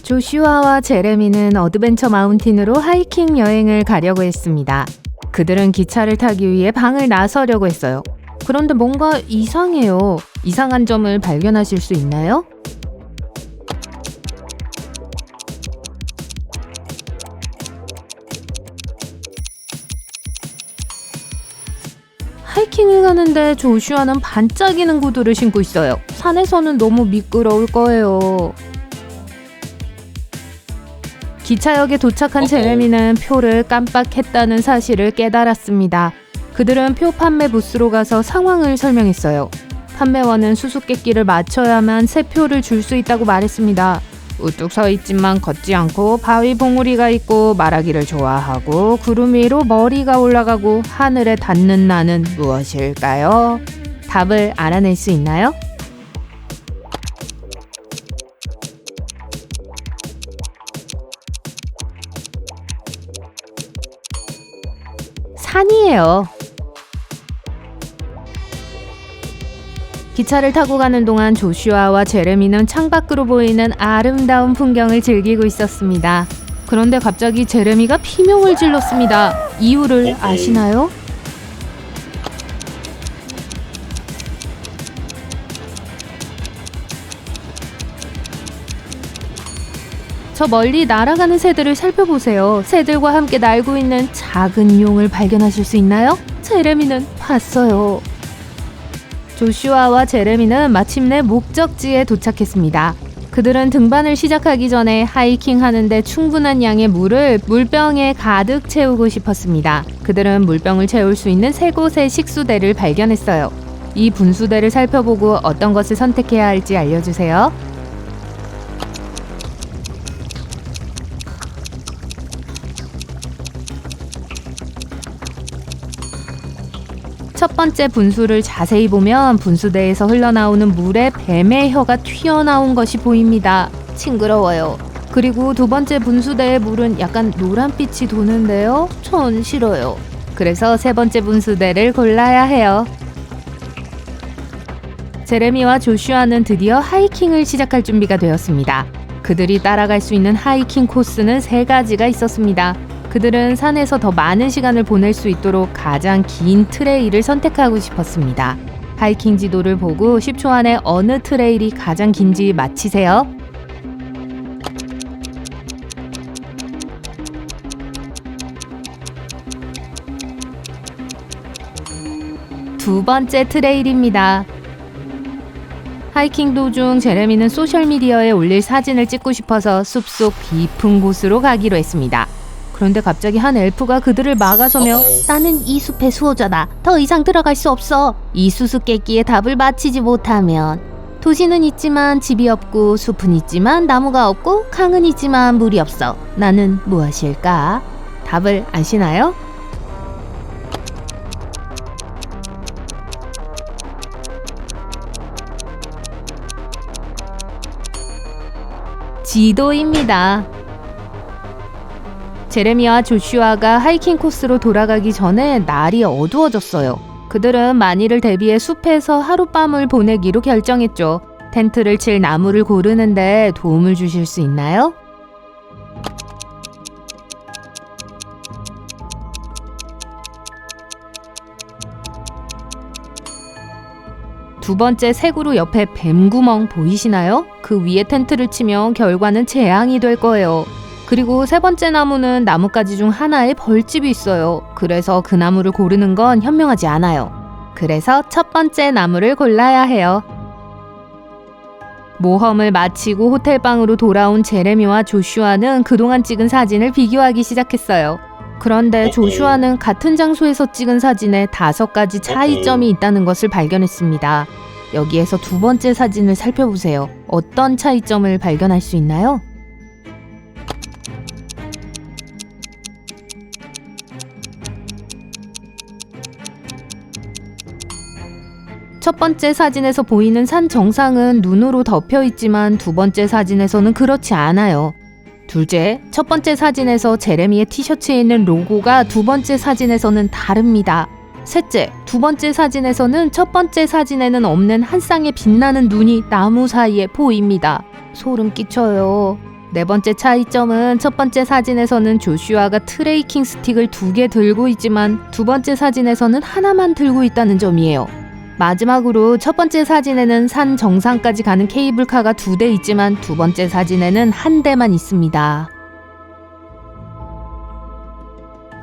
조슈아와 제레미는 어드벤처 마운틴으로 하이킹 여행을 가려고 했습니다. 그들은 기차를 타기 위해 방을 나서려고 했어요. 그런데 뭔가 이상해요. 이상한 점을 발견하실 수 있나요? 하이킹을 가는데 조슈아는 반짝이는 구두를 신고 있어요. 산에서는 너무 미끄러울 거예요. 기차역에 도착한 제레미는 표를 깜빡했다는 사실을 깨달았습니다. 그들은 표 판매 부스로 가서 상황을 설명했어요. 판매원은 수수께끼를 맞춰야만 새 표를 줄 수 있다고 말했습니다. 우뚝 서 있지만 걷지 않고 바위 봉우리가 있고 말하기를 좋아하고 구름 위로 머리가 올라가고 하늘에 닿는 나는 무엇일까요? 답을 알아낼 수 있나요? 산이에요. 기차를 타고 가는 동안 조슈아와 제레미는 창밖으로 보이는 아름다운 풍경을 즐기고 있었습니다. 그런데 갑자기 제레미가 비명을 질렀습니다. 이유를 아시나요? 저 멀리 날아가는 새들을 살펴보세요. 새들과 함께 날고 있는 작은 용을 발견하실 수 있나요? 제레미는 봤어요. 조슈아와 제레미는 마침내 목적지에 도착했습니다. 그들은 등반을 시작하기 전에 하이킹 하는데 충분한 양의 물을 물병에 가득 채우고 싶었습니다. 그들은 물병을 채울 수 있는 3곳의 식수대를 발견했어요. 이 분수대를 살펴보고 어떤 것을 선택해야 할지 알려주세요. 첫 번째 분수를 자세히 보면 분수대에서 흘러나오는 물에 뱀의 혀가 튀어나온 것이 보입니다. 징그러워요. 그리고 두 번째 분수대의 물은 약간 노란빛이 도는데요. 전 싫어요. 그래서 세 번째 분수대를 골라야 해요. 제레미와 조슈아는 드디어 하이킹을 시작할 준비가 되었습니다. 그들이 따라갈 수 있는 하이킹 코스는 3가지가 있었습니다. 그들은 산에서 더 많은 시간을 보낼 수 있도록 가장 긴 트레일을 선택하고 싶었습니다. 하이킹 지도를 보고 10초 안에 어느 트레일이 가장 긴지 맞히세요. 두 번째 트레일입니다. 하이킹 도중 제레미는 소셜미디어에 올릴 사진을 찍고 싶어서 숲속 깊은 곳으로 가기로 했습니다. 그런데 갑자기 한 엘프가 그들을 막아서며 나는 이 숲의 수호자다. 더 이상 들어갈 수 없어. 이 수수께끼의 답을 맞히지 못하면 도시는 있지만 집이 없고 숲은 있지만 나무가 없고 강은 있지만 물이 없어. 나는 무엇일까? 답을 아시나요? 지도입니다. 제레미와 조슈아가 하이킹 코스로 돌아가기 전에 날이 어두워졌어요. 그들은 만일을 대비해 숲에서 하룻밤을 보내기로 결정했죠. 텐트를 칠 나무를 고르는데 도움을 주실 수 있나요? 두 번째 색으로 옆에 뱀구멍 보이시나요? 그 위에 텐트를 치면 결과는 재앙이 될 거예요. 그리고 세 번째 나무는 나뭇가지 중 하나에 벌집이 있어요. 그래서 그 나무를 고르는 건 현명하지 않아요. 그래서 첫 번째 나무를 골라야 해요. 모험을 마치고 호텔방으로 돌아온 제레미와 조슈아는 그동안 찍은 사진을 비교하기 시작했어요. 그런데 조슈아는 같은 장소에서 찍은 사진에 5가지 차이점이 있다는 것을 발견했습니다. 여기에서 두 번째 사진을 살펴보세요. 어떤 차이점을 발견할 수 있나요? 첫 번째 사진에서 보이는 산 정상은 눈으로 덮여 있지만 두 번째 사진에서는 그렇지 않아요. 둘째, 첫 번째 사진에서 제레미의 티셔츠에 있는 로고가 두 번째 사진에서는 다릅니다. 셋째, 두 번째 사진에서는 첫 번째 사진에는 없는 한 쌍의 빛나는 눈이 나무 사이에 보입니다. 소름 끼쳐요. 네 번째 차이점은 첫 번째 사진에서는 조슈아가 트레이킹 스틱을 2개 들고 있지만 두 번째 사진에서는 하나만 들고 있다는 점이에요. 마지막으로 첫 번째 사진에는 산 정상까지 가는 케이블카가 2대 있지만 두 번째 사진에는 1대만 있습니다.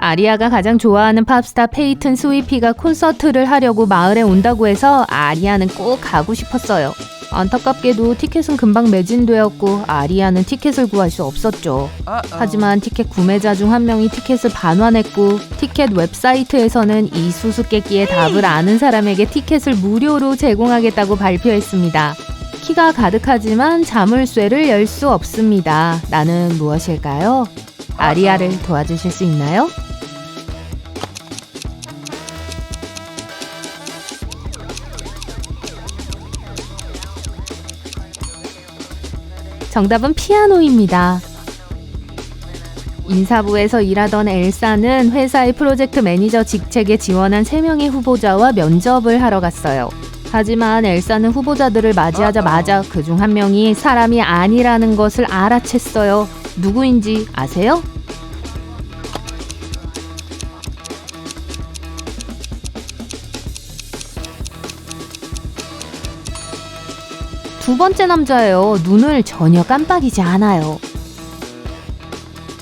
아리아가 가장 좋아하는 팝스타 페이튼 스위피가 콘서트를 하려고 마을에 온다고 해서 아리아는 꼭 가고 싶었어요. 안타깝게도 티켓은 금방 매진되었고 아리아는 티켓을 구할 수 없었죠. 하지만 티켓 구매자 중 한 명이 티켓을 반환했고 티켓 웹사이트에서는 이 수수께끼의 답을 아는 사람에게 티켓을 무료로 제공하겠다고 발표했습니다. 키가 가득하지만 자물쇠를 열 수 없습니다. 나는 무엇일까요? 아리아를 도와주실 수 있나요? 정답은 피아노입니다. 인사부에서 일하던 엘사는 회사의 프로젝트 매니저 직책에 지원한 3명의 후보자와 면접을 하러 갔어요. 하지만 엘사는 후보자들을 맞이하자마자 그중 한 명이 사람이 아니라는 것을 알아챘어요. 누구인지 아세요? 두 번째 남자예요. 눈을 전혀 깜빡이지 않아요.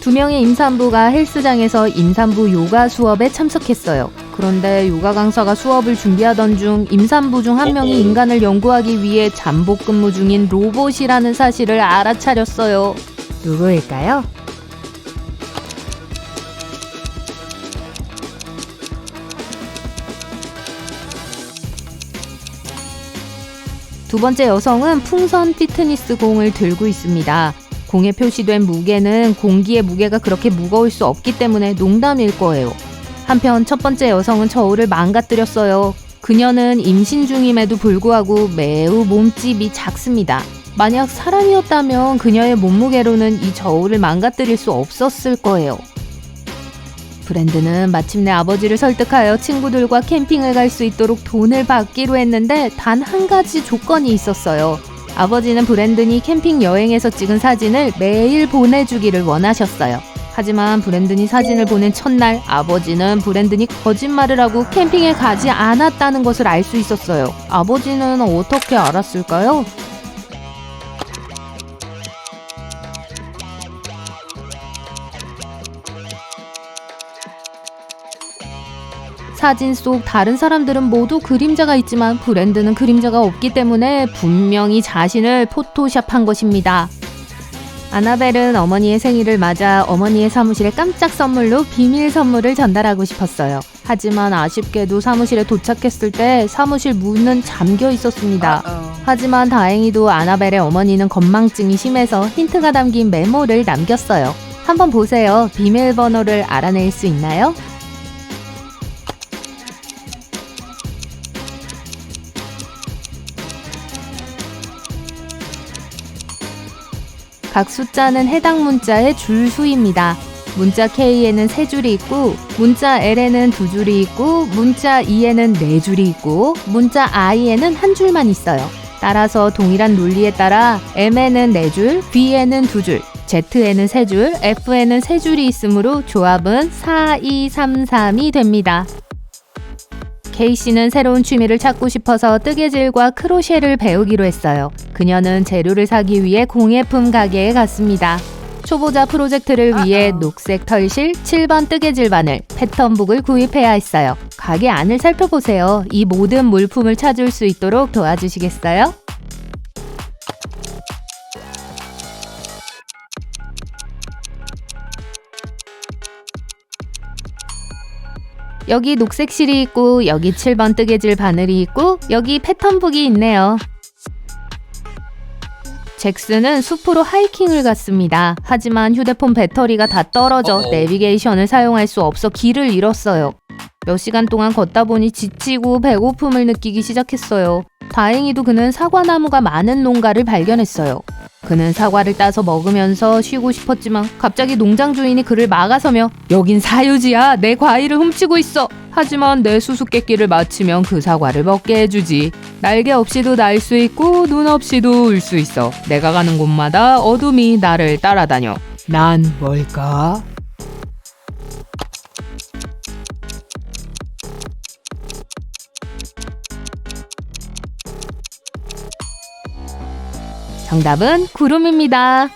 2명의 임산부가 헬스장에서 임산부 요가 수업에 참석했어요. 그런데 요가 강사가 수업을 준비하던 중 임산부 중 한 명이 인간을 연구하기 위해 잠복 근무 중인 로봇이라는 사실을 알아차렸어요. 누구일까요? 두 번째 여성은 풍선 피트니스 공을 들고 있습니다. 공에 표시된 무게는 공기의 무게가 그렇게 무거울 수 없기 때문에 농담일 거예요. 한편 첫 번째 여성은 저울을 망가뜨렸어요. 그녀는 임신 중임에도 불구하고 매우 몸집이 작습니다. 만약 사람이었다면 그녀의 몸무게로는 이 저울을 망가뜨릴 수 없었을 거예요. 브랜드는 마침내 아버지를 설득하여 친구들과 캠핑을 갈 수 있도록 돈을 받기로 했는데 단 한 가지 조건이 있었어요. 아버지는 브랜든이 캠핑 여행에서 찍은 사진을 매일 보내주기를 원하셨어요. 하지만 브랜든이 사진을 보낸 첫날 아버지는 브랜든이 거짓말을 하고 캠핑에 가지 않았다는 것을 알 수 있었어요. 아버지는 어떻게 알았을까요? 사진 속 다른 사람들은 모두 그림자가 있지만 브랜드는 그림자가 없기 때문에 분명히 자신을 포토샵한 것입니다. 아나벨은 어머니의 생일을 맞아 어머니의 사무실에 깜짝 선물로 비밀 선물을 전달하고 싶었어요. 하지만 아쉽게도 사무실에 도착했을 때 사무실 문은 잠겨 있었습니다. 하지만 다행히도 아나벨의 어머니는 건망증이 심해서 힌트가 담긴 메모를 남겼어요. 한번 보세요. 비밀번호를 알아낼 수 있나요? 각 숫자는 해당 문자의 줄수입니다. 문자 K에는 3줄이 있고 문자 L에는 2줄이 있고 문자 E에는 4줄이 있고 문자 I에는 1줄만 있어요. 따라서 동일한 논리에 따라 M에는 4줄, B에는 2줄, Z에는 3줄, F에는 3줄이 있으므로 조합은 4233이 됩니다. K씨는 새로운 취미를 찾고 싶어서 뜨개질과 크로셰를 배우기로 했어요. 그녀는 재료를 사기 위해 공예품 가게에 갔습니다. 초보자 프로젝트를 위해 녹색 털실, 7번 뜨개질 바늘, 패턴북을 구입해야 했어요. 가게 안을 살펴보세요. 이 모든 물품을 찾을 수 있도록 도와주시겠어요? 여기 녹색 실이 있고 여기 7번 뜨개질 바늘이 있고 여기 패턴북이 있네요. 잭슨은 숲으로 하이킹을 갔습니다. 하지만 휴대폰 배터리가 다 떨어져 내비게이션을 사용할 수 없어 길을 잃었어요. 몇 시간 동안 걷다 보니 지치고 배고픔을 느끼기 시작했어요. 다행히도 그는 사과나무가 많은 농가를 발견했어요. 그는 사과를 따서 먹으면서 쉬고 싶었지만 갑자기 농장 주인이 그를 막아서며 여긴 사유지야. 내 과일을 훔치고 있어. 하지만 내 수수께끼를 맞히면 그 사과를 먹게 해주지. 날개 없이도 날 수 있고 눈 없이도 울 수 있어. 내가 가는 곳마다 어둠이 나를 따라다녀. 난 뭘까? 정답은 구름입니다.